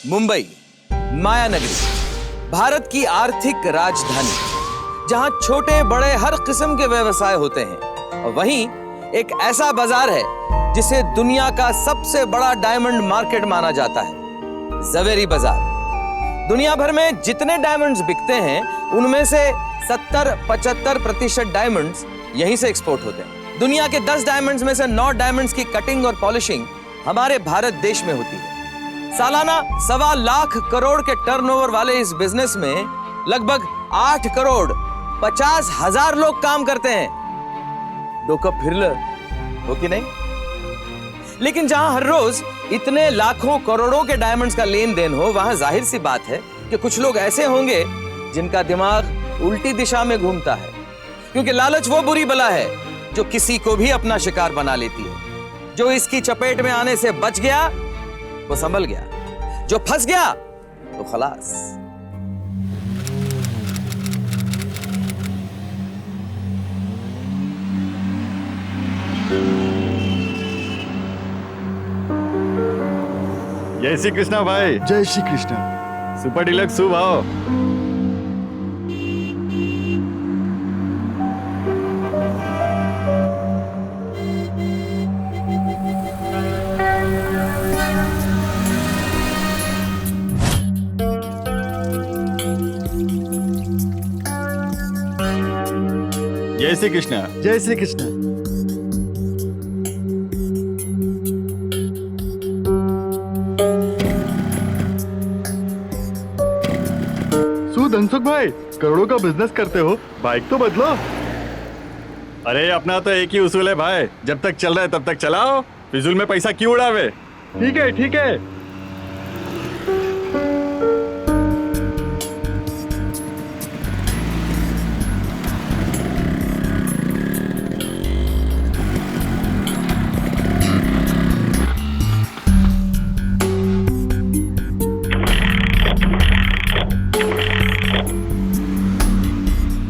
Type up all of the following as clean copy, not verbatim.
मुंबई, मायानगरी, भारत की आर्थिक राजधानी, जहां छोटे बड़े हर किस्म के व्यवसाय होते हैं। और वहीं एक ऐसा बाजार है जिसे दुनिया का सबसे बड़ा डायमंड मार्केट माना जाता है, जवेरी बाजार। दुनिया भर में जितने डायमंड्स बिकते हैं उनमें से 70-75% डायमंड्स यहीं से एक्सपोर्ट होते हैं। दुनिया के 10 डायमंड्स में से 9 डायमंड्स की कटिंग और पॉलिशिंग हमारे भारत देश में होती है। सालाना 1.25 लाख करोड़ के टर्नओवर वाले इस बिजनेस में लगभग 8 करोड़ 50 हजार लोग काम करते हैं। दो कप फिर हो कि नहीं? लेकिन जहां हर रोज इतने लाखों करोड़ों के डायमंड्स का लेन देन हो, वहां जाहिर सी बात है कि कुछ लोग ऐसे होंगे जिनका दिमाग उल्टी दिशा में घूमता है। क्योंकि लालच वो बुरी बला है जो किसी को भी अपना शिकार बना लेती है। जो इसकी चपेट में आने से बच गया वो संभल गया, जो फंस गया तो खलास। जय श्री कृष्णा भाई। जय श्री कृष्ण। सुपर डिलक्स शुभ आओ। जय श्री कृष्णा। जय श्री कृष्ण। धनसुख भाई, करोड़ों का बिजनेस करते हो, बाइक तो बदलो। अरे अपना तो एक ही उसूल है भाई, जब तक चल रहा है तब तक चलाओ, फिजूल में पैसा क्यों उड़ावे। ठीक है ठीक है।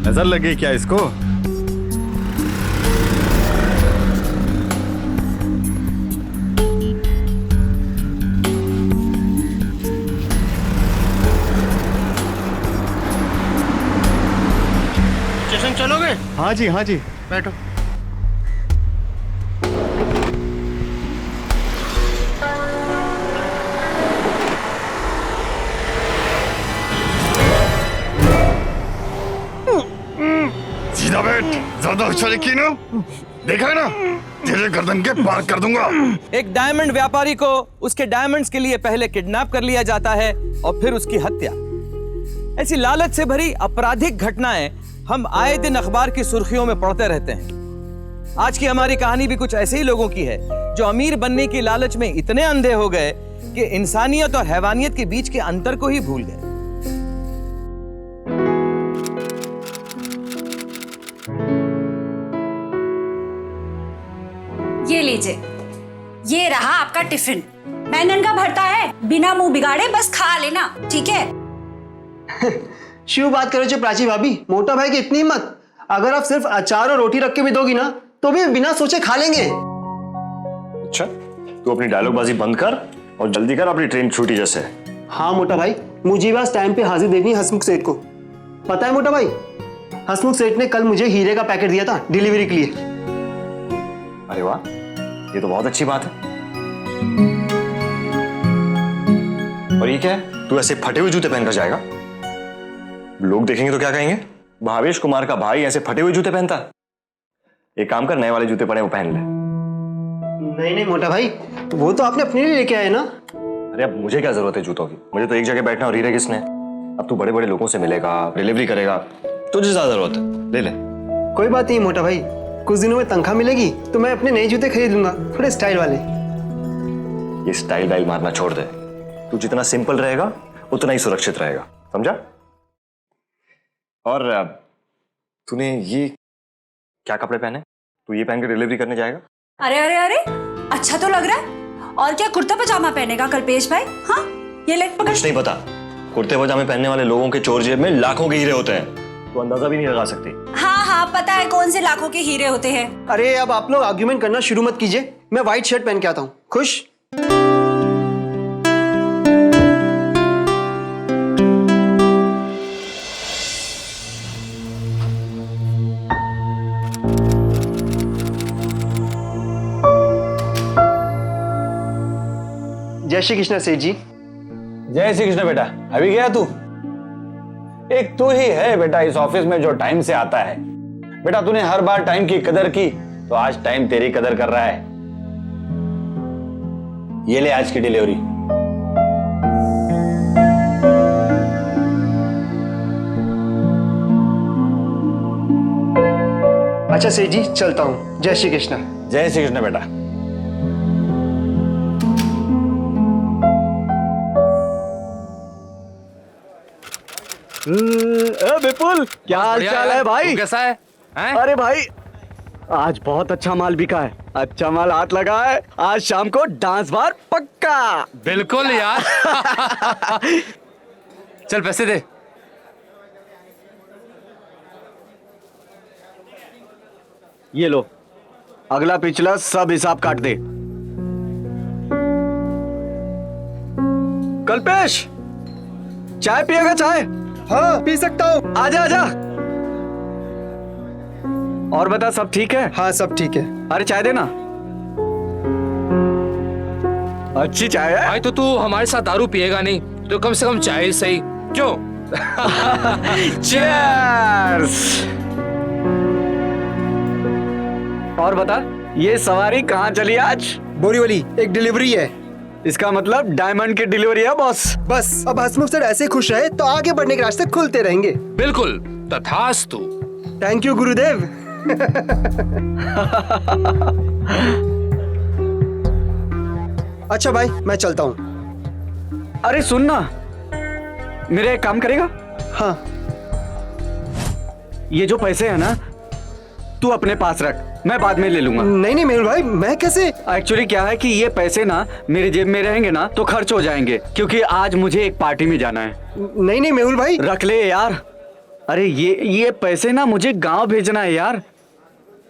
नजर लगी क्या इसको? स्टेशन चलोगे? हाँ जी हाँ जी। बैठो। सीधा बैठ, ज्यादा होशियारी की ना, देखा है ना, तेरे गर्दन के पार कर दूंगा। एक डायमंड व्यापारी को उसके डायमंड्स के लिए पहले किडनैप कर लिया जाता है और फिर उसकी हत्या। ऐसी लालच से भरी आपराधिक घटनाएं हम आए दिन अखबार की सुर्खियों में पढ़ते रहते हैं। आज की हमारी कहानी भी कुछ ऐसे ही लोगों की है जो अमीर बनने की लालच में इतने अंधे हो गए कि इंसानियत और हैवानियत के बीच के अंतर को ही भूल गए। ये लीजिए, ये रहा आपका टिफिन। बैंगन का भरता है, बिना मुंह बिगाड़े बस खा लेना, ठीक है? शिव बात करे जो प्राची भाभी, मोटा भाई की इतनी हिम्मत। अगर आप सिर्फ अचार और रोटी रख के भी दोगी ना तो भी बिना सोचे खा लेंगे। अच्छा, तू अपनी डायलॉगबाजी बंद कर और जल्दी कर, अपनी ट्रेन छूटी जैसे। हाँ मोटा भाई, मुझे बस टाइम पे हाजिर देखनी है हसमुख सेठ को। पता है मोटा भाई, हसमुख सेठ ने कल मुझे हीरे का पैकेट दिया था डिलीवरी के लिए। अरे वाह, ये तो बहुत अच्छी बात है। और ये क्या है, तू ऐसे फटे हुए जूते पहनकर जाएगा? लोग देखेंगे तो क्या कहेंगे? भावेश कुमार का भाई ऐसे फटे हुए जूते पहनता? एक काम कर, नए वाले जूते पड़े वो पहन ले। नहीं नहीं मोटा भाई, वो तो आपने अपने लिए लेके आए ना। अरे अब मुझे क्या जरूरत है जूतों की? मुझे तो एक जगह बैठना और हीरे किसने? अब तू बड़े बड़े लोगों से मिलेगा, डिलीवरी करेगा, तुझे ज्यादा जरूरत है, ले ले। कोई बात नहीं मोटा भाई, कुछ दिनों में तनख्वाह मिलेगी तो मैं अपने नए जूते खरीद लूंगा, थोड़े स्टाइल वाले। ये स्टाइल वाइल मारना छोड़ दे। तू जितना सिंपल रहेगा उतना ही सुरक्षित रहेगा, समझा? और तूने ये क्या कपड़े पहने? तू ये पहन के डिलीवरी करने जाएगा? अरे अरे अरे, अच्छा तो लग रहा है। और क्या कुर्ता पजामा पहनेगा कल्पेश भाई? हाँ, ये ले पकड़। कुछ नहीं पता, कुर्ते पजामे पहनने वाले लोगों के चोर जेब में लाखों के हीरे होते हैं, तो अंदाजा भी नहीं लगा सकती। हाँ हाँ, पता है कौन से लाखों के हीरे होते हैं। अरे अब आप लोग आर्ग्यूमेंट करना शुरू मत कीजिए, मैं व्हाइट शर्ट पहन के आता हूँ। खुश? जय श्री कृष्ण सेठ जी। जय श्री कृष्ण बेटा। अभी गया तू? एक तू ही है बेटा इस ऑफिस में जो टाइम से आता है। बेटा तूने हर बार टाइम की कदर की, तो आज टाइम तेरी कदर कर रहा है। ये ले आज की डिलीवरी। अच्छा सेठ जी, चलता हूँ। जय श्री कृष्ण। जय श्री कृष्ण बेटा। विपुल, क्या हाल चाल है भाई? कैसा है? अरे भाई, आज बहुत अच्छा माल बिका है। अच्छा माल हाथ लगा है। आज शाम को डांस बार पक्का। बिल्कुल यार। चल पैसे दे। ये लो, अगला पिछला सब हिसाब काट दे। कल्पेश, चाय पिएगा? चाय? हाँ पी सकता हूँ। आजा आजा। और बता, सब ठीक है? हाँ सब ठीक है। अरे चाय देना। अच्छी चाय है। भाई तो तू हमारे साथ दारू पिएगा नहीं तो कम से कम चाय सही, क्यों? चीयर्स। और बता, ये सवारी कहाँ चली आज? बोरीवली, एक डिलीवरी है। इसका मतलब डायमंड की डिलीवरी है बॉस। बस अब हसमुख सर ऐसे खुश रहे तो आगे बढ़ने के रास्ते खुलते रहेंगे। बिल्कुल, तथास्तु। थैंक यू गुरुदेव। अच्छा भाई, मैं चलता हूँ। अरे सुन ना, मेरा एक काम करेगा? हाँ। ये जो पैसे है ना, तू अपने पास रख, मैं बाद में ले लूंगा। नहीं नहीं मेहुल भाई, मैं कैसे? एक्चुअली क्या है कि ये पैसे ना मेरी जेब में रहेंगे ना तो खर्च हो जाएंगे, क्योंकि आज मुझे एक पार्टी में जाना है। नहीं नहीं मेहुल भाई, रख ले यार। अरे ये पैसे ना मुझे गांव भेजना है यार।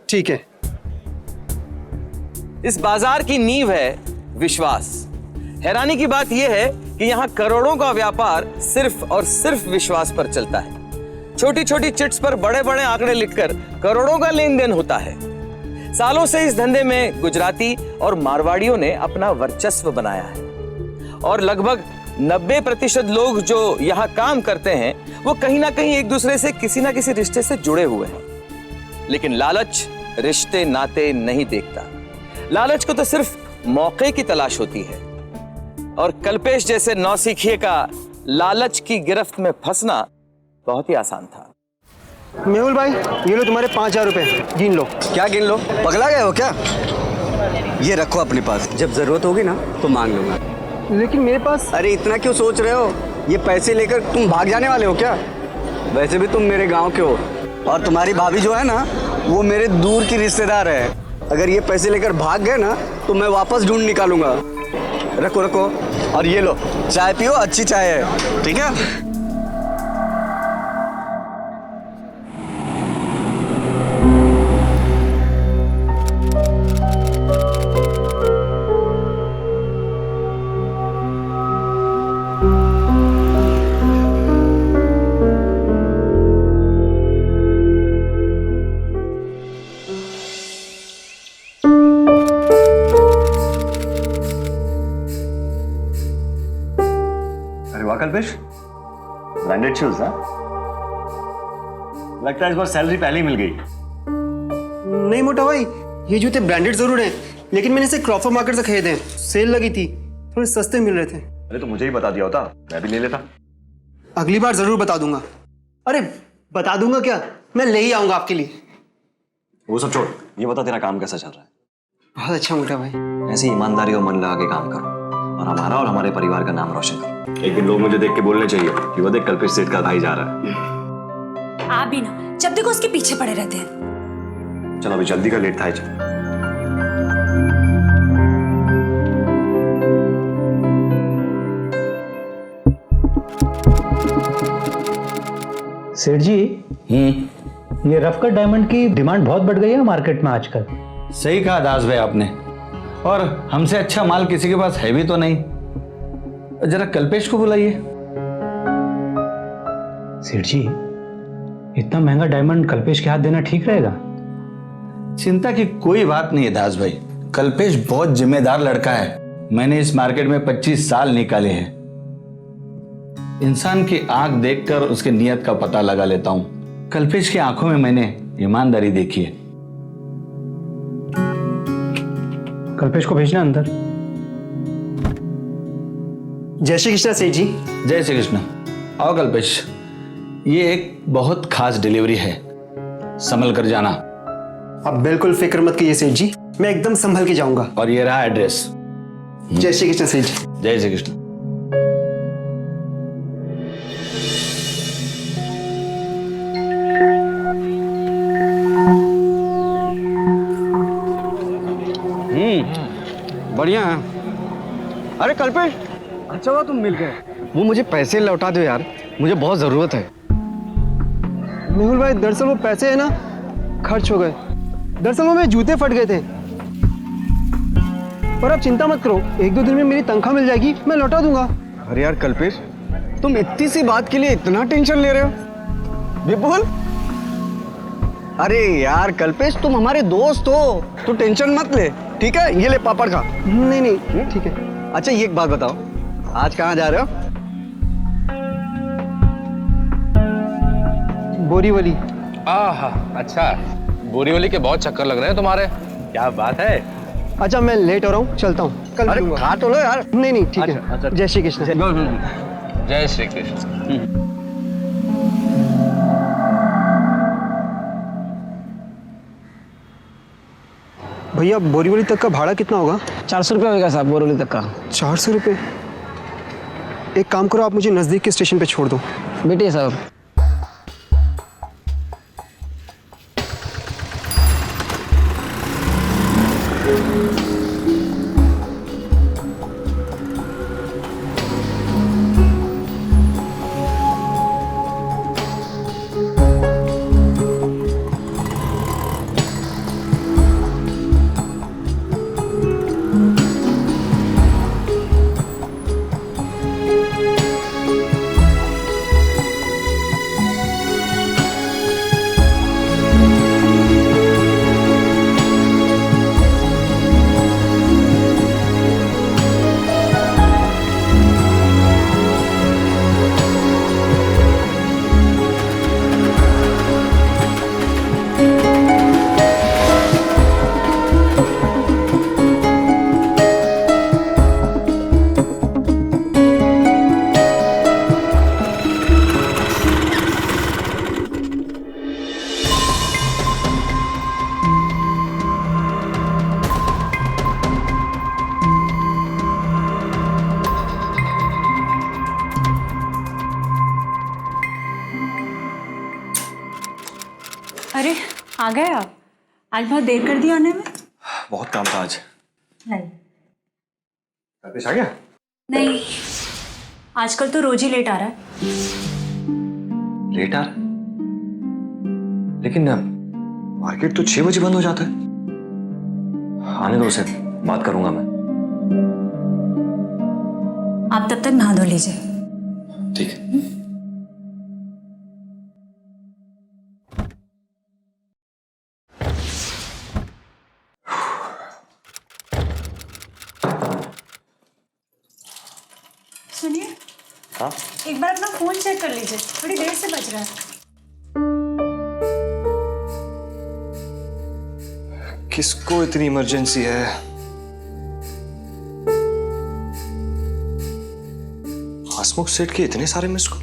ठीक है। इस बाजार की नींव है विश्वास। हैरानी की बात यह है कि यहाँ करोड़ों का व्यापार सिर्फ और सिर्फ विश्वास पर चलता है। छोटी छोटी चिट्स पर बड़े बड़े आंकड़े लिखकर करोड़ों का लेन देन होता है। सालों से इस धंधे में गुजराती और मारवाड़ियों ने अपना वर्चस्व बनाया है और लगभग 90% लोग जो यहाँ काम करते हैं वो कहीं ना कहीं एक दूसरे से किसी ना किसी रिश्ते से जुड़े हुए हैं। लेकिन लालच रिश्ते नाते नहीं देखता। लालच को तो सिर्फ मौके की तलाश होती है और कल्पेश जैसे नौसिखिए का लालच की गिरफ्त में फंसना बहुत ही आसान था। मेहुल भाई, ये लो तुम्हारे 5,000 रुपए, गिन लो। क्या गिन लो? पगला गए हो क्या? ये रखो अपने पास, जब जरूरत होगी ना तो मांग लूंगा। लेकिन मेरे पास। अरे इतना क्यों सोच रहे हो? ये पैसे लेकर तुम भाग जाने वाले हो क्या? वैसे भी तुम मेरे गांव के हो और तुम्हारी भाभी जो है ना वो मेरे दूर की रिश्तेदार है। अगर ये पैसे लेकर भाग गए ना तो मैं वापस ढूंढ निकालूंगा। रखो रखो, और ये लो चाय पियो, अच्छी चाय है, ठीक है? कल्पेश, ब्रांडेड शूज ना? लगता है इस बार सैलरी पहले ही मिल गई। नहीं मोटा भाई, ये जूते ब्रांडेड जरूर हैं, लेकिन मैंने इसे क्रॉफर्ड मार्केट से खरीदे हैं। सेल लगी थी, थोड़े सस्ते मिल रहे थे। अरे तो मुझे ही बता दिया होता, मैं भी ले लेता। अगली बार जरूर बता दूंगा। अरे बता दूंगा क्या, मैं ले ही आऊंगा आपके लिए। वो सब छोड़, ये बता तेरा काम कैसा चल रहा है? बहुत अच्छा मोटा भाई। ऐसी ईमानदारी और मन लगा के काम करो और हमारा और हमारे परिवार का नाम रोशन करो। एक दिन लोग मुझे देख के बोलने चाहिए कि वो देख कल्पेश सेठ का भाई जा रहा है। आप भी ना जब देखो उसके पीछे पड़े रहते हैं। चलो अभी जल्दी का लेट था। सेठ जी, ये रफ कट डायमंड की डिमांड बहुत बढ़ गई है मार्केट में आजकल। सही कहा दास भाई आपने, और हमसे अच्छा माल किसी के पास है भी तो नहीं। जरा कल्पेश को बुलाइए। सेठ जी, इतना महंगा डायमंड कल्पेश के हाथ देना ठीक रहेगा? चिंता की कोई बात नहीं है दास भाई, कल्पेश बहुत जिम्मेदार लड़का है, मैंने इस मार्केट में 25 साल निकाले हैं। इंसान की आंख देखकर उसके नियत का पता लगा लेता हूं। कल्पेश की आंखों में मैंने ईमानदारी देखी है। कल्पेश को भेजना अंदर। जय श्री कृष्णा सेठ जी। जय श्री कृष्ण। आओ कल्पेश, ये एक बहुत खास डिलीवरी है, संभल कर जाना। आप बिल्कुल फिक्र मत कीजिए सेठ जी, मैं एकदम संभल के जाऊंगा। और ये रहा एड्रेस। जय श्री कृष्ण सेठ जी। जय श्री कृष्ण। बढ़िया है। अरे कल्पेश, अच्छा हुआ तुम मिल गए। वो मुझे पैसे लौटा दो यार, मुझे बहुत जरूरत है। मेहुल भाई, दरअसल वो पैसे है ना, खर्च हो गए। दरअसल वो मेरे जूते फट गए थे। पर आप चिंता मत करो, 1-2 दिन में मेरी तनख्वाह मिल जाएगी, मैं लौटा दूंगा। अरे यार कल्पेश, तुम इतनी सी बात के लिए इतना टेंशन ले रहे हो? विपुल, अरे यार कल्पेश, तुम हमारे दोस्त हो, तू टेंशन मत ले, ठीक है? ये ले पापड़ खा। नहीं ठीक है। अच्छा ये एक बात बताओ, आज कहाँ जा रहे हो? बोरीवली। आहा, अच्छा, बोरीवली के बहुत चक्कर लग रहे हैं तुम्हारे। क्या बात है। अच्छा मैं लेट हो रहा हूँ, चलता हूँ, कल अरे मिलूंगा। खा तो लो यार। नहीं ठीक है। अच्छा। जय श्री कृष्ण। जय श्री कृष्ण। भैया बोरीवली तक का भाड़ा कितना होगा? 400 रुपये होगा साहब, बोरीवली तक का। 400 रुपये? एक काम करो, आप मुझे नज़दीक के स्टेशन पे छोड़ दो। बेटे साहब। अरे आ गए आप? आज बहुत देर कर दी आने में। बहुत काम था आज। नहीं कल्पेश आ गया? नहीं, आजकल तो रोज ही लेट आ रहा है। लेट आ रहा? लेकिन मार्केट तो 6 बजे बंद हो जाता है। आने दो उसे, बात करूंगा मैं। आप तब तक नहा धो लीजिए। ठीक है। सुनिए, हाँ? एक बार अपना फोन चेक कर लीजिए, थोड़ी देर से बज रहा है। किसको इतनी इमरजेंसी है? हसमुख सेठ के इतने सारे मिस कॉल।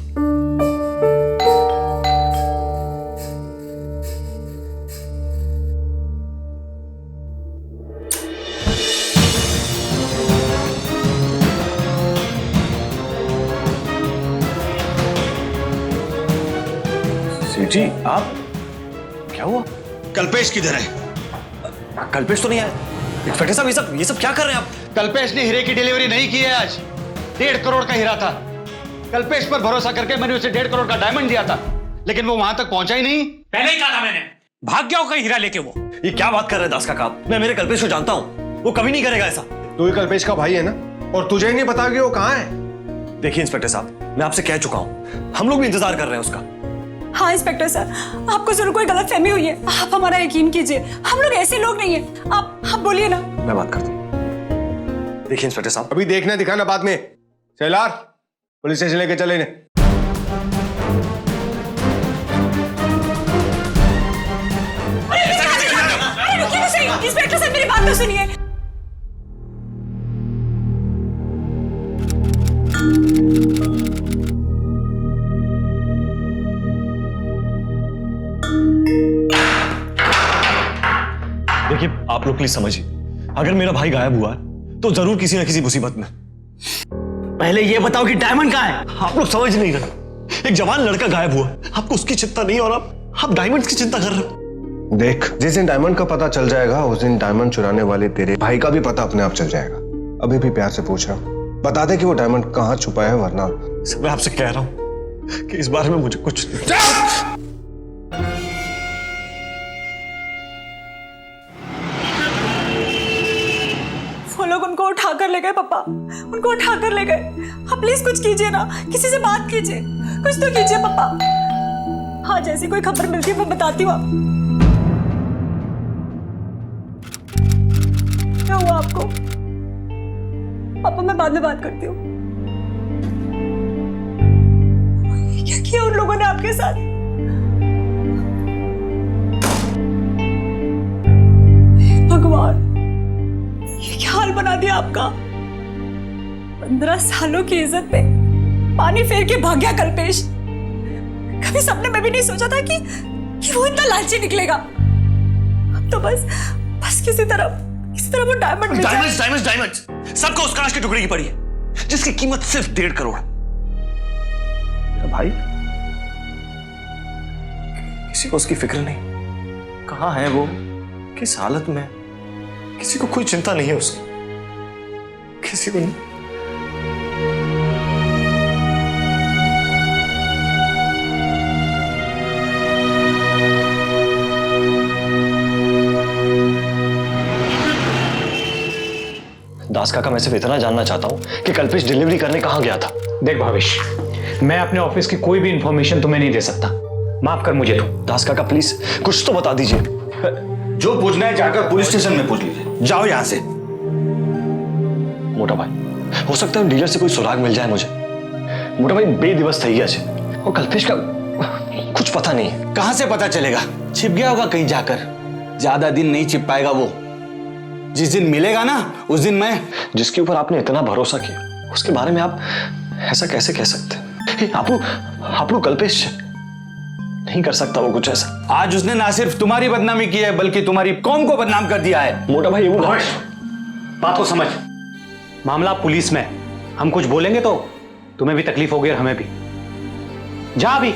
सेठ जी, आप क्या हुआ? कल्पेश किधर है? कल्पेश तो नहीं आया। इंस्पेक्टर साहब, ये सब क्या कर रहे हैं आप? कल्पेश ने हीरे की डिलीवरी नहीं की है आज। 1.5 करोड़ का हीरा था। कल्पेश पर भरोसा करके मैंने उसे 1.5 करोड़ का डायमंड दिया था, लेकिन वो वहां तक पहुंचा ही नहीं। पहले ही कहा था मैंने, भाग गया होगा हीरा लेके वो। ये क्या बात कर रहे हैं दास काका? मैं मेरे कल्पेश को जानता हूँ, वो कभी नहीं करेगा ऐसा। तू ही कल्पेश का भाई है ना, और तुझे ही नहीं पता कि वो कहाँ है? देखिए इंस्पेक्टर साहब, मैं आपसे कह चुका हूँ, हम लोग भी इंतजार कर रहे हैं उसका। हाँ इंस्पेक्टर सर, आपको जरूर कोई गलतफहमी हुई है, आप हमारा यकीन कीजिए, हम लोग ऐसे लोग नहीं है। आप बोलिए ना। मैं बात करता हूँ। देखिए इंस्पेक्टर साहब, अभी देखना दिखाना बाद में। सेलार पुलिस स्टेशन लेके चले इन्हें। इंस्पेक्टर साहब मेरी बात तो सुनिए। देखिए आप लोग प्लीज समझिए, अगर मेरा भाई गायब हुआ है तो जरूर किसी ना किसी मुसीबत में। पहले ये बताओ कि डायमंड कहाँ है? आप लोग समझ नहीं रहे, एक जवान लड़का गायब हुआ, आपको उसकी चिंता नहीं और आप डायमंड्स की चिंता कर रहे हो। देख, जिस दिन डायमंड का पता चल जाएगा उस दिन डायमंड चुराने वाले तेरे भाई का भी पता अपने आप चल जाएगा। अभी भी प्यार से पूछ रहा हूँ, बता दे कि वो डायमंड कहाँ छुपा है, वरना मैं आपसे कह रहा हूँ कि इस बारे में मुझे कुछ वो लोग उनको उठा कर ले गए पापा, उनको उठा कर ले गए। आप प्लीज कुछ कीजिए ना, किसी से बात कीजिए, कुछ तो कीजिए पापा। हाँ जैसी कोई खबर मिलती है वो बताती हूँ। क्या हुआ आपको? पापा मैं बाद में बात करती हूँ। क्या किया उन लोगों ने आपके साथ? भगवान, ये क्या हाल बना दिया आपका? 15 सालों की इज्जत पे पानी फेर के भाग गया कल्पेश। कभी सपने में भी नहीं सोचा था कि वो इतना लालची निकलेगा। अब तो बस किसी तरह वो डायमंड मिल जाए। डायमंड्स सबको उस कांच के टुकड़े की पड़ी है जिसकी कीमत सिर्फ 1.5 करोड़। मेरा भाई, किसी को उसकी फिक्र नहीं, कहां है वो, किस हालत में, किसी को कोई चिंता नहीं है उसकी, किसी को नहीं। दास काका, मैं सिर्फ इतना जानना चाहता हूं कि कल्पेश डिलीवरी करने कहां गया था। देख भावेश, मैं अपने ऑफिस की कोई भी इंफॉर्मेशन तुम्हें नहीं दे सकता, माफ कर मुझे तू। दास काका प्लीज कुछ तो बता दीजिए। जो पूछना है जाकर पुलिस स्टेशन में पूछ लीजिए, जाओ यहां से। मोटा भाई, हो सकता है डीलर से कोई सुराग मिल जाए मुझे। मोटा भाई बेदिवस થઈ ગયા છે और कल्पेश का कुछ पता नहीं है। कहां से पता चलेगा? छिप गया होगा कहीं जाकर। ज्यादा दिन नहीं छिप पाएगा वो। जिस दिन मिलेगा ना उस दिन मैं। जिसके ऊपर आपने इतना भरोसा किया उसके बारे में आप ऐसा कैसे कह सकते हैं? आप लोग कल्पेश नहीं कर सकता वो कुछ ऐसा। आज उसने ना सिर्फ तुम्हारी बदनामी की है बल्कि तुम्हारी कौम को बदनाम कर दिया है। मोटा भाई वो बात को समझ, मामला पुलिस में, हम कुछ बोलेंगे तो तुम्हें भी तकलीफ होगी और हमें भी। जा अभी।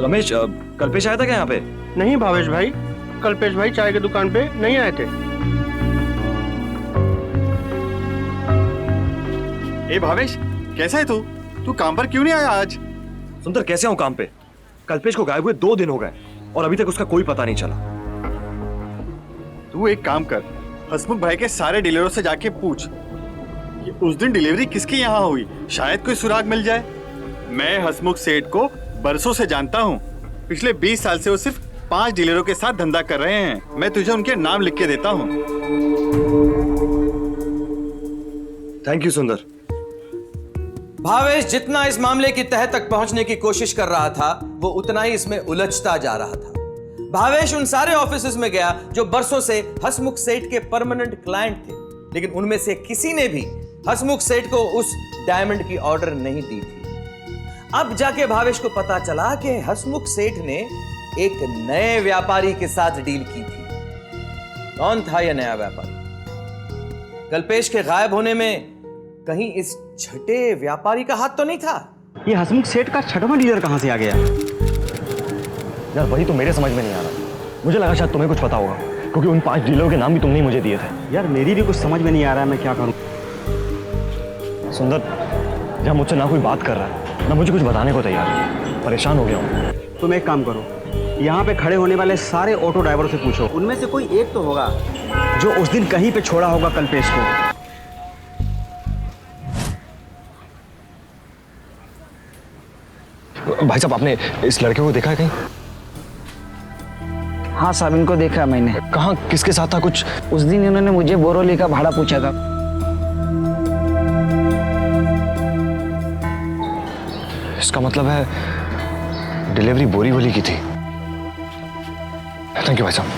रमेश, कल्पेश आया था क्या यहाँ पे? नहीं भावेश भाई, कल्पेश भाई चाय की दुकान पे नहीं आए थे। ए भावेश, कैसा है तू? तू काम पर क्यों नहीं आया आज? सुंदर, कैसे हूँ काम पे? कल्पेश को गायब हुए 2 दिन हो गए और अभी तक उसका कोई पता नहीं चला। तू एक काम कर, हसमुख भाई के सारे डीलरों से जाके पूछ कि उस दिन डिलीवरी किसके यहाँ हुई, शायद कोई सुराग मिल जाए। मैं हसमुख सेठ को बरसों से जानता हूँ। पिछले 20 साल से वो सिर्फ 5 डीलरों के साथ धंधा कर रहे हैं। मैं तुझे उनके नाम लिख के देता हूँ। थैंक यू सुंदर। भावेश जितना इस मामले की तह तक पहुंचने की कोशिश कर रहा था वो उतना ही इसमें उलझता जा रहा था। भावेश उन सारे ऑफिसेज में गया जो बरसों से हसमुख सेठ के परमानेंट क्लाइंट थे, लेकिन उनमें से किसी ने भी हसमुख सेठ को उस डायमंड की ऑर्डर नहीं दी थी। अब जाके भावेश को पता चला कि हसमुख सेठ ने एक नए व्यापारी के साथ डील की थी। कौन था यह नया व्यापारी? कल्पेश के गायब होने में कहीं इस छठे व्यापारी का हाथ तो नहीं था? ये हसमुख सेठ का छठवां डीलर कहां से आ गया? यार वही तो मेरे समझ में नहीं आ रहा। मुझे लगा शायद तुम्हें कुछ पता होगा। क्योंकि उन 5 डीलरों के नाम भी तुमने ही मुझे दिए थे। यार मेरी भी कुछ समझ में नहीं आ रहा है, मैं क्या करूं। सुंदर, जहाँ मुझसे ना कोई बात कर रहा है ना मुझे कुछ बताने को तैयार है, परेशान हो गया हूँ। तुम एक काम करो, यहाँ पे खड़े होने वाले सारे ऑटो ड्राइवर से पूछो, उनमें से कोई एक तो होगा जो उस दिन कहीं पे छोड़ा होगा कल्पेश को। भाई साहब, आपने इस लड़के को देखा है कहीं? हाँ साहब, इनको देखा मैंने। कहाँ, किसके साथ था? कुछ उस दिन इन्होंने मुझे बोरोली का भाड़ा पूछा था। इसका मतलब है डिलीवरी बोरीवली की थी। थैंक यू भाई साहब।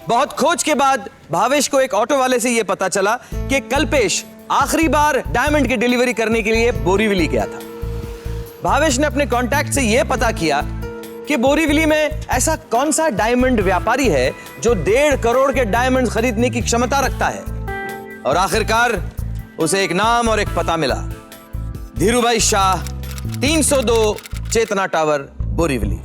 बहुत खोज के बाद भावेश को एक ऑटो वाले से यह पता चला कि कल्पेश आखिरी बार डायमंड की डिलीवरी करने के लिए बोरीवली गया था। भावेश ने अपने कांटेक्ट से यह पता किया कि बोरीवली में ऐसा कौन सा डायमंड व्यापारी है जो 1.5 करोड़ के डायमंड खरीदने की क्षमता रखता है। और आखिरकार उसे एक नाम और एक पता मिला, धीरूभाई शाह, 302 चेतना टावर, बोरीवली।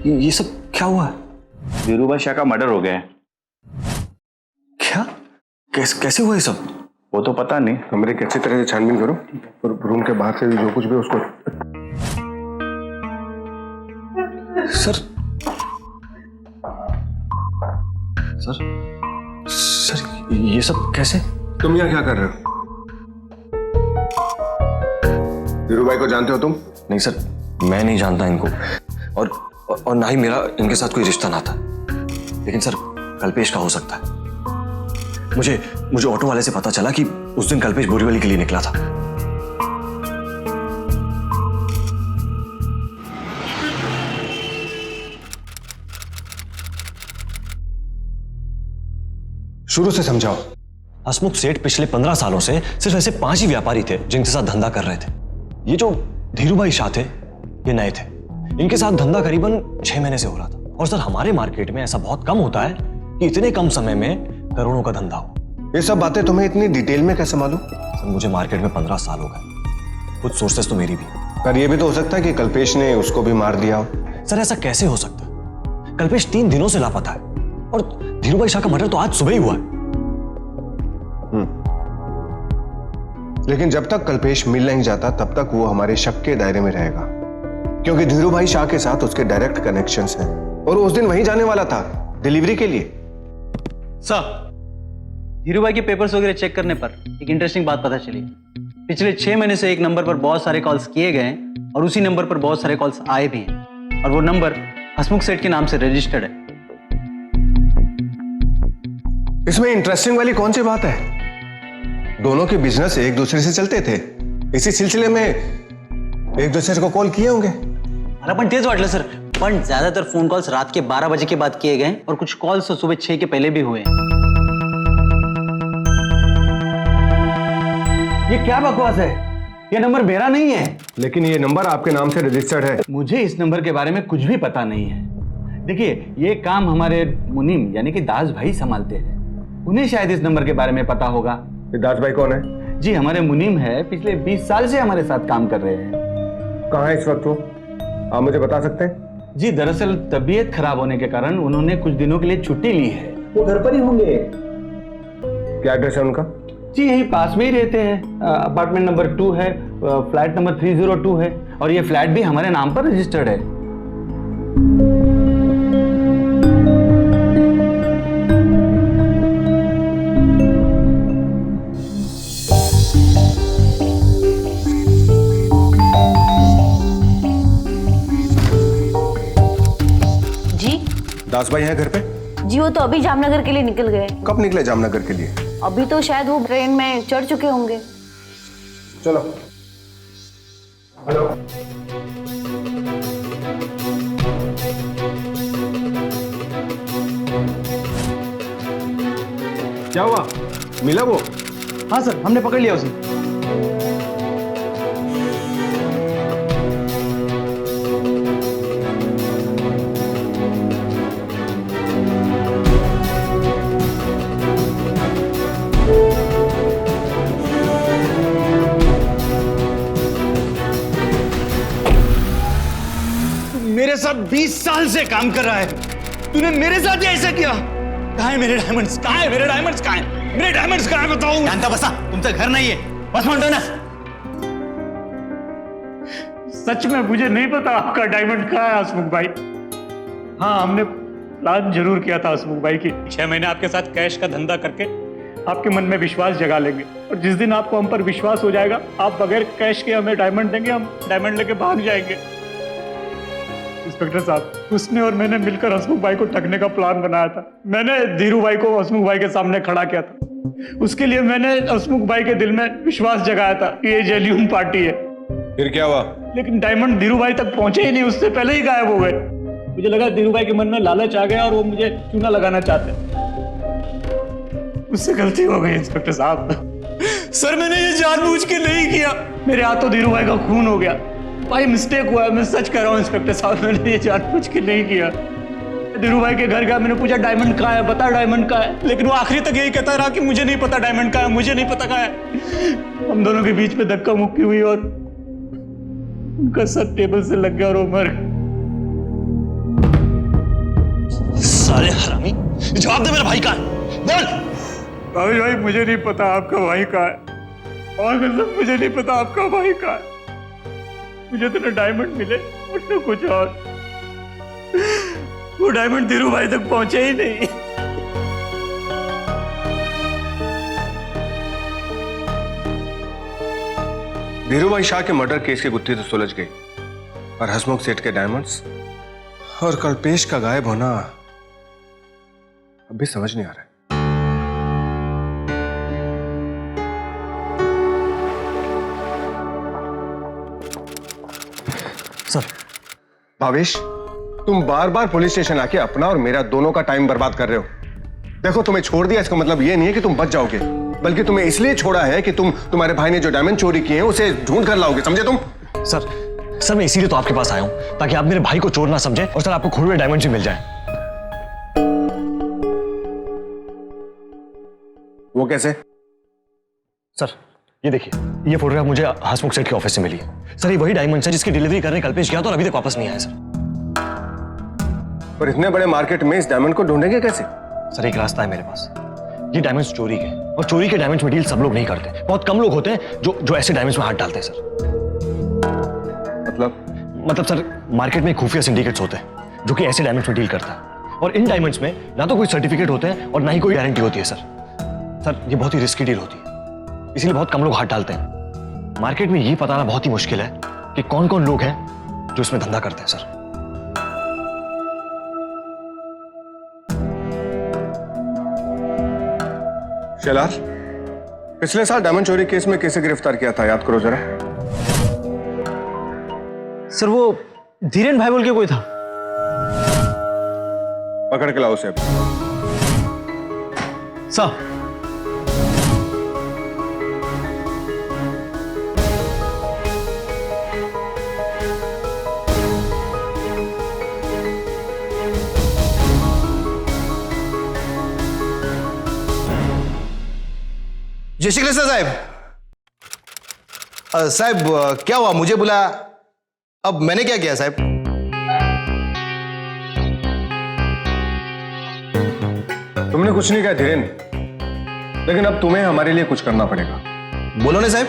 ये सब क्या हुआ है? धीरूभाई शाह का मर्डर हो गया है। क्या? कैसे हुआ ये सब? वो तो पता नहीं। कमरे की अच्छी तरह से छानबीन करो और रूम के बाहर से भी जो कुछ भी उसको। सर सर सर ये सब कैसे? तुम यहाँ क्या कर रहे हो? धीरूभाई को जानते हो तुम? नहीं सर, मैं नहीं जानता इनको, और ना ही मेरा इनके साथ कोई रिश्ता ना था। लेकिन सर, कल्पेश का हो सकता है। मुझे ऑटो वाले से पता चला कि उस दिन कल्पेश बोरीवली के लिए निकला था। शुरू से समझाओ। हसमुख सेठ पिछले 15 सालों से सिर्फ ऐसे 5 ही व्यापारी थे जिनके साथ धंधा कर रहे थे। ये जो धीरूभाई शाह थे, ये नए थे। इनके साथ धंधा करीबन 6 महीने से हो रहा था। और सर, हमारे मार्केट में ऐसा बहुत कम होता है कि इतने कम समय में करोड़ों का धंधा हो। ये सब बातें तुम्हें इतनी डिटेल में कैसे मालूम? सर, मुझे मार्केट में 15 साल हो गए। कुछ सोर्सेस तो मेरी भी। पर ये भी तो हो सकता है कि कल्पेश ने उसको भी मार दिया हो। सर, ऐसा कैसे हो सकता है? कल्पेश 3 दिनों से लापता है और धीरूभाई शाह का मर्डर तो आज सुबह ही हुआ है। लेकिन जब तक कल्पेश मिल नहीं जाता तब तक वो हमारे शक के दायरे में रहेगा, क्योंकि धीरूभाई शाह के साथ उसके डायरेक्ट कनेक्शंस हैं और उस दिन वहीं जाने वाला था डिलीवरी के लिए। सर, धीरूभाई के पेपर्स वगैरह चेक करने पर एक इंटरेस्टिंग बात पता चली। पिछले 6 महीने से एक नंबर पर बहुत सारे कॉल्स किए गए हैं और उसी नंबर पर बहुत सारे कॉल्स आए भी हैं, और वो नंबर हसमुख सेठ के नाम से रजिस्टर्ड है। इसमें इंटरेस्टिंग वाली कौन सी बात है? दोनों के बिजनेस एक दूसरे से चलते थे, इसी सिलसिले में एक दूसरे को कॉल किए होंगे। मला पण तेच वाटलं सर, पण ज्यादातर फोन कॉल्स रात के 12 बजे के बाद किए गए और कुछ कॉल्स तो सुबह 6 के पहले भी हुए। ये क्या बकवास है? ये नंबर मेरा नहीं है। लेकिन ये नंबर आपके नाम से रजिस्टर्ड है। मुझे इस नंबर के बारे में कुछ भी पता नहीं है। देखिए, ये काम हमारे मुनीम यानी कि दास भाई संभालते हैं। उन्हें शायद इस नंबर के बारे में पता होगा। दास भाई कौन है? जी, हमारे मुनीम है, पिछले 20 साल से हमारे साथ काम कर रहे हैं। कहाँ है इस वक्त वो? आप मुझे बता सकते हैं? जी, दरअसल तबीयत खराब होने के कारण उन्होंने कुछ दिनों के लिए छुट्टी ली है। वो घर पर ही होंगे। क्या एड्रेस है उनका? जी, यही पास में ही रहते हैं। अपार्टमेंट नंबर 2 है, फ्लैट नंबर 302 है, और ये फ्लैट भी हमारे नाम पर रजिस्टर्ड है। विकास भाई हैं घर पे? जी वो तो अभी जामनगर के लिए निकल गए। कब निकले जामनगर के लिए? अभी तो शायद वो ट्रेन में चढ़ चुके होंगे। चलो। हेलो। क्या हुआ? मिला वो? हाँ सर, हमने पकड़ लिया उसे। मेरे साथ 20 साल से काम कर रहा है, तूने मेरे साथ ही ऐसा किया? कहाँ है मेरे डायमंड्स? कहाँ है मेरे डायमंड्स? कहाँ है मेरे डायमंड्स? कहाँ है बताओ? जानता बसा, तुमसे घर नहीं है, बस मानते ना। सच में मुझे नहीं पता आपका डायमंड कहाँ है हसमुख भाई। हाँ, हमने प्लान जरूर किया था हसमुख भाई की 6 महीने आपके साथ कैश का धंधा करके आपके मन में विश्वास जगा लेंगे, और जिस दिन आपको हम पर विश्वास हो जाएगा, आप बगैर कैश के हमें डायमंड देंगे, हम डायमंड लेके भाग जाएंगे। इंस्पेक्टर साहब, उसने और मैंने मिलकर हसमुख भाई को ठगने का प्लान बनाया था। मैंने धीरू भाई को हसमुख भाई के सामने खड़ा किया था। उसके लिए मैंने हसमुख भाई के दिल में विश्वास जगाया था कि ये जेन्युइन पार्टी है। फिर क्या हुआ? लेकिन डायमंड धीरू भाई तक पहुंचे ही नहीं, उससे पहले ही गायब हो गए। मुझे लगा धीरू भाई के मन में लालच आ गया और वो मुझे चूना लगाना चाहते। उससे गलती हो गई इंस्पेक्टर साहब। सर, मैंने ये जानबूझ के नहीं किया, मेरे हाथों धीरू भाई का खून हो गया। भाई मिस्टेक हुआ है, मैं सच कह रहा हूँ इंस्पेक्टर साहब, मैंने ये जानबूझ के नहीं किया। धीरू भाई के घर गया, मैंने पूछा डायमंड कहाँ है, बता डायमंड कहाँ है, लेकिन वो आखिरी तक यही कहता रहा कि मुझे नहीं पता डायमंड कहाँ है, मुझे नहीं पता कहाँ है। हम दोनों के बीच में धक्का मुक्की हुई और उनका सर टेबल से लग गया और वो मर गए। साले हरामी, जवाब दे, मेरा भाई कहाँ है? बोल। भाई मुझे नहीं पता आपका भाई कहाँ है, और मतलब मुझे नहीं पता आपका भाई कहाँ है। मुझे तो ना डायमंड मिले और ना कुछ और। वो डायमंड धीरू भाई तक पहुंचे ही नहीं। धीरू भाई शाह के मर्डर केस की गुत्थी तो सुलझ गई, और हसमुख सेठ के डायमंड्स और कल्पेश का गायब होना अभी समझ नहीं आ रहा है। सर। भावेश, तुम बार बार पुलिस स्टेशन आके अपना और मेरा दोनों का टाइम बर्बाद कर रहे हो। देखो, तुम्हें छोड़ दिया इसका मतलब ये नहीं है कि तुम बच जाओगे, बल्कि तुम्हें इसलिए छोड़ा है कि तुम्हारे भाई ने जो डायमंड चोरी किए हैं उसे ढूंढ कर लाओगे, समझे तुम? सर मैं इसीलिए तो आपके पास आया हूं, ताकि आप मेरे भाई को चोर ना समझे और सर आपको खोए हुए डायमंड भी मिल जाए। वो कैसे? सर ये देखिए, ये फोटोग्राफ मुझे हसमुख सेठ के ऑफिस से मिली है। सर ये वही डायमंड है जिसकी डिलीवरी करने कल्पेश गया था और अभी तक वापस नहीं आया सर। पर इतने बड़े मार्केट में इस डायमंड को ढूंढेंगे कैसे? सर एक रास्ता है मेरे पास। ये डायमंड्स चोरी के, और चोरी के डायमंड्स में डील सब लोग नहीं करते। बहुत कम लोग होते हैं जो ऐसे डायमंड्स में हाथ डालते हैं सर। मतलब सर, मार्केट में खुफिया सिंडिकेट्स होते हैं जो कि ऐसे डायमंड्स में डील करता है, और इन डायमंड्स में ना तो कोई सर्टिफिकेट होते हैं और ना ही कोई गारंटी होती है सर। ये बहुत ही रिस्की डील होती है, इसलिए बहुत कम लोग हाथ डालते हैं। मार्केट में ये बताना बहुत ही मुश्किल है कि कौन कौन लोग हैं जो इसमें धंधा करते हैं सर। शैलार, पिछले साल डायमंड चोरी केस में किसे गिरफ्तार किया था, याद करो जरा। सर वो धीरेन भाई बोल के कोई था। पकड़ के लाओ उसे। सर जय श्री कृष्ण साहब। साहब क्या हुआ, मुझे बुलाया? अब मैंने क्या किया साहब? तुमने कुछ नहीं कहा धीरेन, लेकिन अब तुम्हें हमारे लिए कुछ करना पड़ेगा। बोलो ना साहब।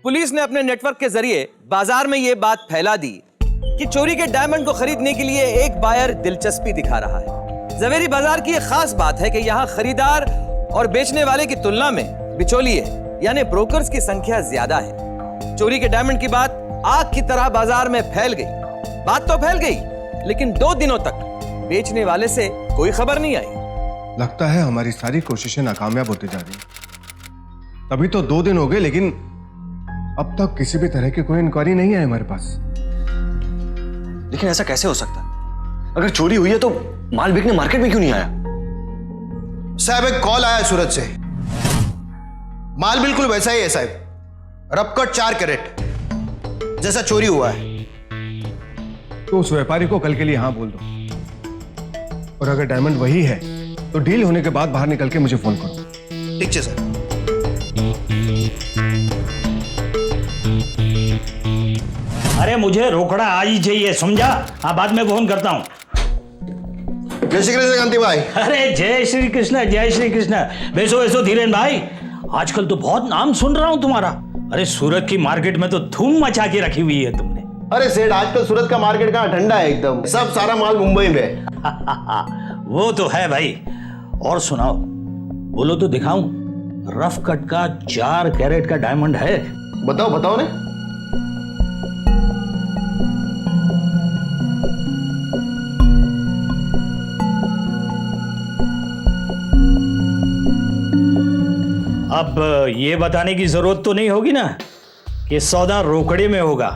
पुलिस ने अपने नेटवर्क के जरिए बाजार में यह बात फैला दी कि चोरी के डायमंड को खरीदने के लिए एक बायर दिलचस्पी दिखा रहा है। जवेरी बाजार की एक खास बात है कि यहाँ खरीदार और बेचने वाले की तुलना में बिचौलिए यानी ब्रोकर्स की संख्या ज्यादा है। चोरी के डायमंड की बात आग की तरह बाजार में फैल गई। बात तो फैल गई, लेकिन 2 दिनों तक बेचने वाले से कोई खबर नहीं आई। लगता है हमारी सारी कोशिशें नाकामयाब होती जा रही हैं। तभी तो 2 दिन हो गए, लेकिन अब तक किसी भी तरह की कोई इंक्वायरी नहीं है हमारे पास। लेकिन ऐसा कैसे हो सकता है? अगर चोरी हुई है तो माल बिकने मार्केट में क्यों नहीं आया? साहब एक कॉल आया सूरत से। माल बिल्कुल वैसा ही है साहब, रपकट 4 कैरेट जैसा चोरी हुआ है। तो उस व्यापारी को कल के लिए हाँ बोल दो, और अगर डायमंड वही है तो डील होने के बाद बाहर निकल के मुझे फोन करो। ठीक है सर। अरे मुझे रोकड़ा आज ही चाहिए, समझा? हाँ, बाद में फोन करता हूँ। जय श्री कृष्ण कांति भाई। अरे जय श्री कृष्ण, जय श्री कृष्ण। बैसो बैसो धीरेन भाई, आजकल तो बहुत नाम सुन रहा हूँ तुम्हारा। अरे सूरत की मार्केट में तो धूम मचा के रखी हुई है तुमने। अरे सेठ आजकल सूरत का मार्केट कहाँ ठंडा है एकदम, सब सारा माल मुंबई में। वो तो है भाई। और सुनाओ, बोलो तो दिखाऊं। रफ कट का 4 कैरेट का डायमंड है। बताओ बताओ ने। अब ये बताने की जरूरत तो नहीं होगी ना कि सौदा रोकड़े में होगा।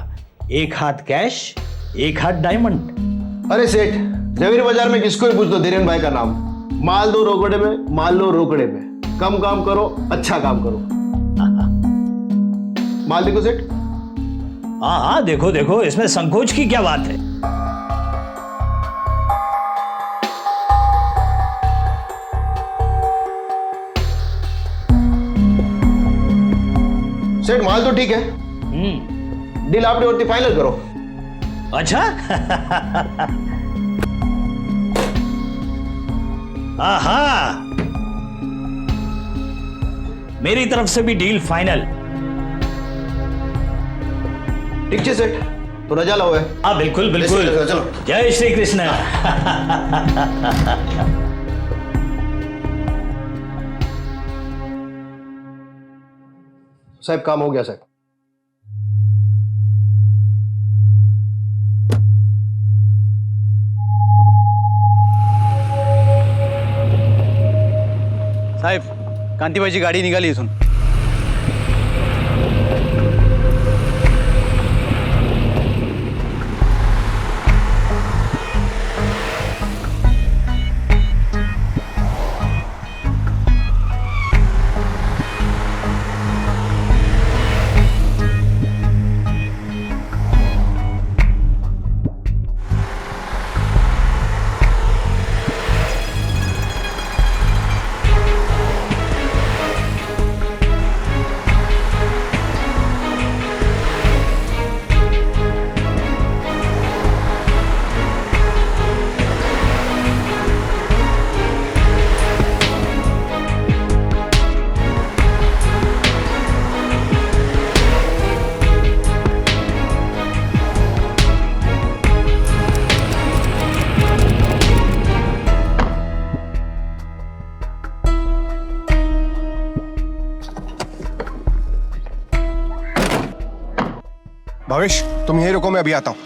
1 हाथ कैश, 1 हाथ डायमंड। अरे सेठ, जवेरी बाजार में किसको भी पूछ दो धीरेन भाई का नाम। माल दो रोकड़े में, माल लो रोकड़े में। कम काम करो, अच्छा काम करो। माल देखो सेठ। हाँ हाँ, देखो देखो, इसमें संकोच की क्या बात है। सेठ माल तो ठीक है, डील आपने होती फाइनल करो। अच्छा। आहा, मेरी तरफ से भी डील फाइनल। ठीक है सेठ, तो रजा लो है। हाँ बिल्कुल बिल्कुल। चलो। जय श्री कृष्ण। साहब काम हो गया साहब। साहेब, कांतीबाईची गाडी निघाली इथून। भावेश, तुम यहीं रुको, मैं अभी आता हूं।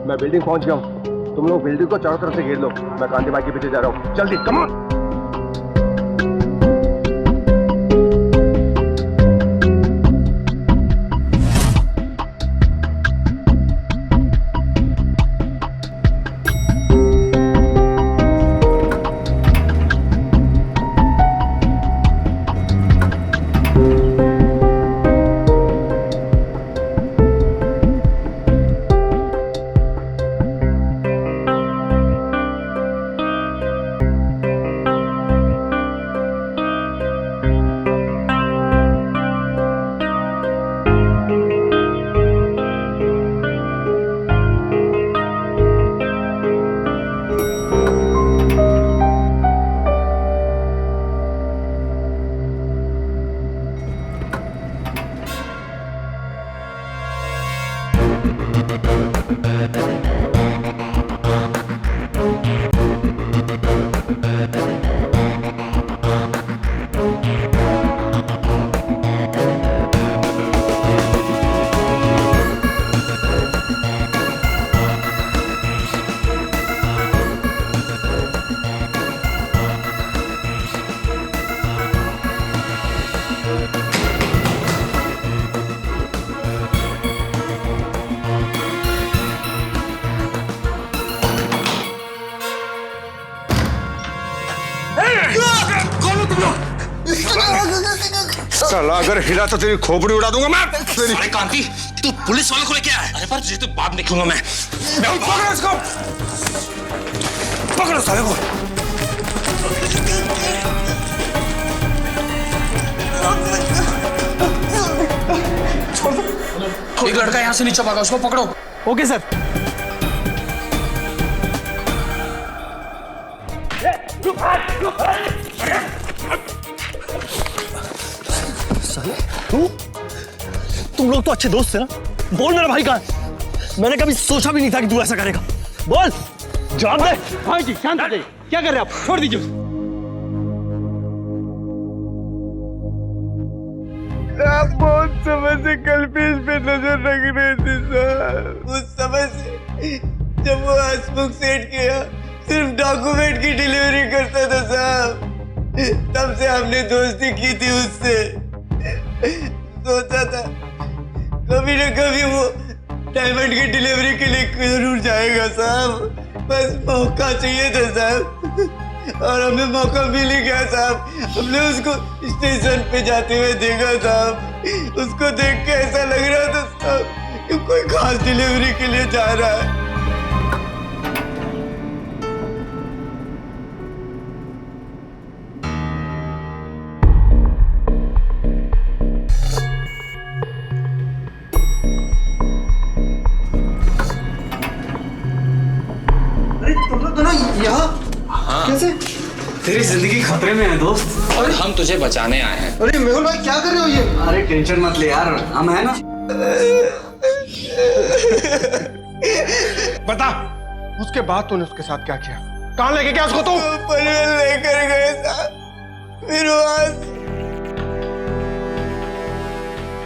मैं बिल्डिंग पहुंच गया हूं। तुम लोग बिल्डिंग को चारों तरफ से घेर लो। मैं कांति भाई के पीछे जा रहा हूं। जल्दी, कम ऑन। साला अगर हिला तो तेरी खोपड़ी उड़ा दूंगा मैं। अरे कांति, तू पुलिस वालों को लेके आया? अरे पर तुझे तो बाद में देखूंगा मैं। पकड़ो इसको, पकड़ो साले को। एक लड़का यहाँ से नीचे भागा, उसको पकड़ो। Okay sir. तुम लोग तो अच्छे दोस्त थे ना? बोल मेरा भाई कहाँ है? मैंने कभी सोचा भी नहीं था कि तू ऐसा करेगा। बोल, जवाब दे। भाई जी शांत हो जाइए, क्या कर रहे हैं आप? छोड़ दीजिए। आप बहुत समय से कल्पेश पे नजर रख रहे थे साहब। उस समय से जब वो हसमुख सेठ के यहाँ सिर्फ डॉक्यूमेंट की डिलीवरी करता था साहब, तब से हमने दोस्ती की थी उससे। सोचा था कभी न कभी वो डायमंड की डिलीवरी के लिए जरूर जाएगा साहब, बस मौका चाहिए था साहब, और हमें मौका मिल ही गया साहब। हमने उसको स्टेशन पे जाते हुए देखा साहब, उसको देख के ऐसा लग रहा था साहब कि कोई खास डिलीवरी के लिए जा रहा है। कैसे? तेरी जिंदगी खतरे में है दोस्त, और हम तुझे बचाने आए हैं। अरे मेहुल भाई क्या कर रहे हो ये? अरे टेंशन मत ले यार, हम है ना। बता, उसके बाद तूने उसके साथ क्या किया? कहाँ लेके गया उसको तू? पनवेल लेकर गए साहब, फिर वहां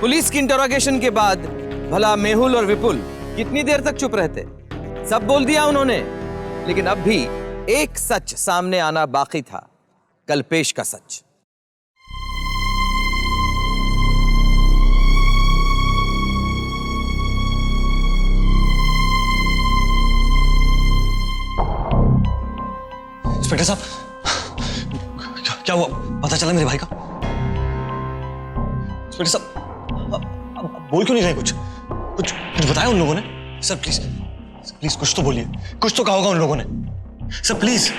पुलिस की इंटरोगेशन के बाद भला मेहुल और विपुल कितनी देर तक चुप रहते? सब बोल दिया उन्होंने, लेकिन अब भी एक सच सामने आना बाकी था, कल्पेश का सच। इंस्पेक्टर साहब, क्या हुआ? पता चला मेरे भाई का? इंस्पेक्टर साहब, अब बोल क्यों नहीं रहे? कुछ बताया उन लोगों ने? सर प्लीज प्लीज कुछ तो बोलिए, कुछ तो कहा होगा उन लोगों ने। Sir please.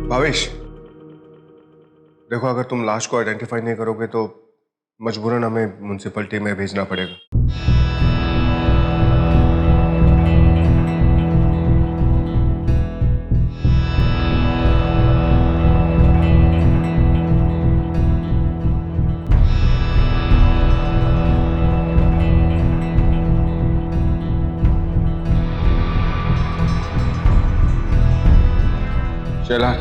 भावेश, देखो अगर तुम लाश को आइडेंटिफाई नहीं करोगे तो मजबूरन हमें म्युनिसिपैलिटी में भेजना पड़ेगा। चला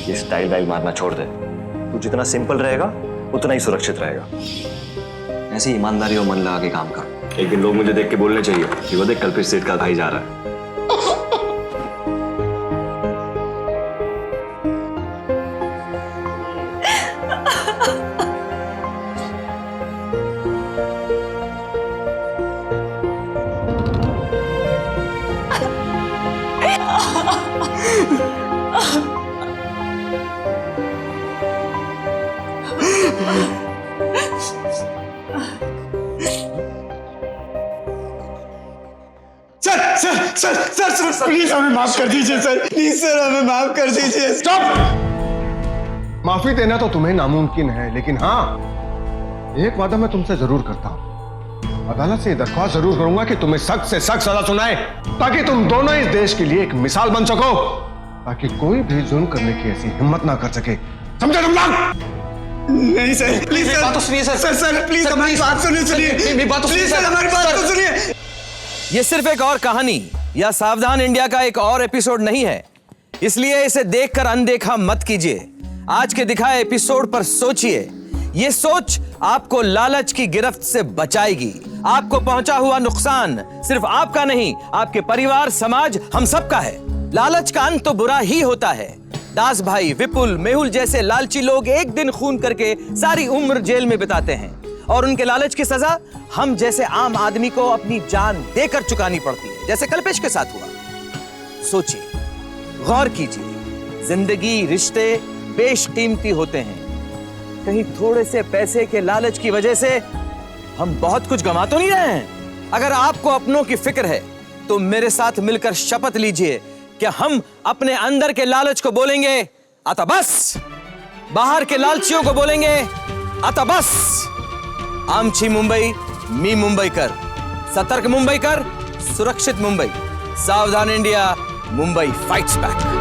ये स्टाइल वाइल मारना छोड़ दे। तू जितना सिंपल रहेगा उतना ही सुरक्षित रहेगा। ऐसे ईमानदारी और मन लगा के काम कर। एक दिन लोग मुझे देख के बोलने चाहिए कि वो देख कल्पेश सेठ का भाई जा रहा है। सर प्लीज हमें माफ कर दीजिए सर, प्लीज सर हमें माफ कर दीजिए। स्टॉप! माफी देना तो तुम्हें नामुमकिन है, लेकिन हाँ एक वादा मैं तुमसे जरूर करता हूं। अदालत से दरख्वास्त जरूर करूंगा कि तुम्हें सख्त से सख्त सजा सुनाए, ताकि तुम दोनों इस देश के लिए एक मिसाल बन सको, ताकि कोई भी जुल्म करने की ऐसी हिम्मत ना कर सके। समझे तुम लोग? नहीं सर, प्लीज सर, बात तो सुनिए सर। सर प्लीज हमारी बात सुनिए, प्लीज सर हमारी बात तो सुनिए। ये सिर्फ एक और कहानी या सावधान इंडिया का एक और एपिसोड नहीं है, इसलिए इसे देखकर अनदेखा मत कीजिए। आज के दिखाए एपिसोड पर सोचिए। ये सोच आपको लालच की गिरफ्त से बचाएगी। आपको पहुंचा हुआ नुकसान सिर्फ आपका नहीं, आपके परिवार, समाज, हम सबका है। लालच का अंत तो बुरा ही होता है। दास भाई, विपुल, मेहुल जैसे लालची लोग एक दिन खून करके सारी उम्र जेल में बिताते हैं, और उनके लालच की सजा हम जैसे आम आदमी को अपनी जान देकर चुकानी पड़ती है, जैसे कल्पेश के साथ हुआ। सोचिए, गौर कीजिए, जिंदगी, रिश्ते बेशकीमती होते हैं। कहीं थोड़े से पैसे के लालच की वजह से हम बहुत कुछ गंवा तो नहीं रहे हैं। अगर आपको अपनों की फिक्र है तो मेरे साथ मिलकर शपथ लीजिए कि हम अपने अंदर के लालच को बोलेंगे आता बस, बाहर के लालचियों को बोलेंगे आता बस। आमची मुंबई, मी मुंबई कर, सतर्क मुंबई कर, सुरक्षित मुंबई, सावधान इंडिया, मुंबई फाइट्स बैक।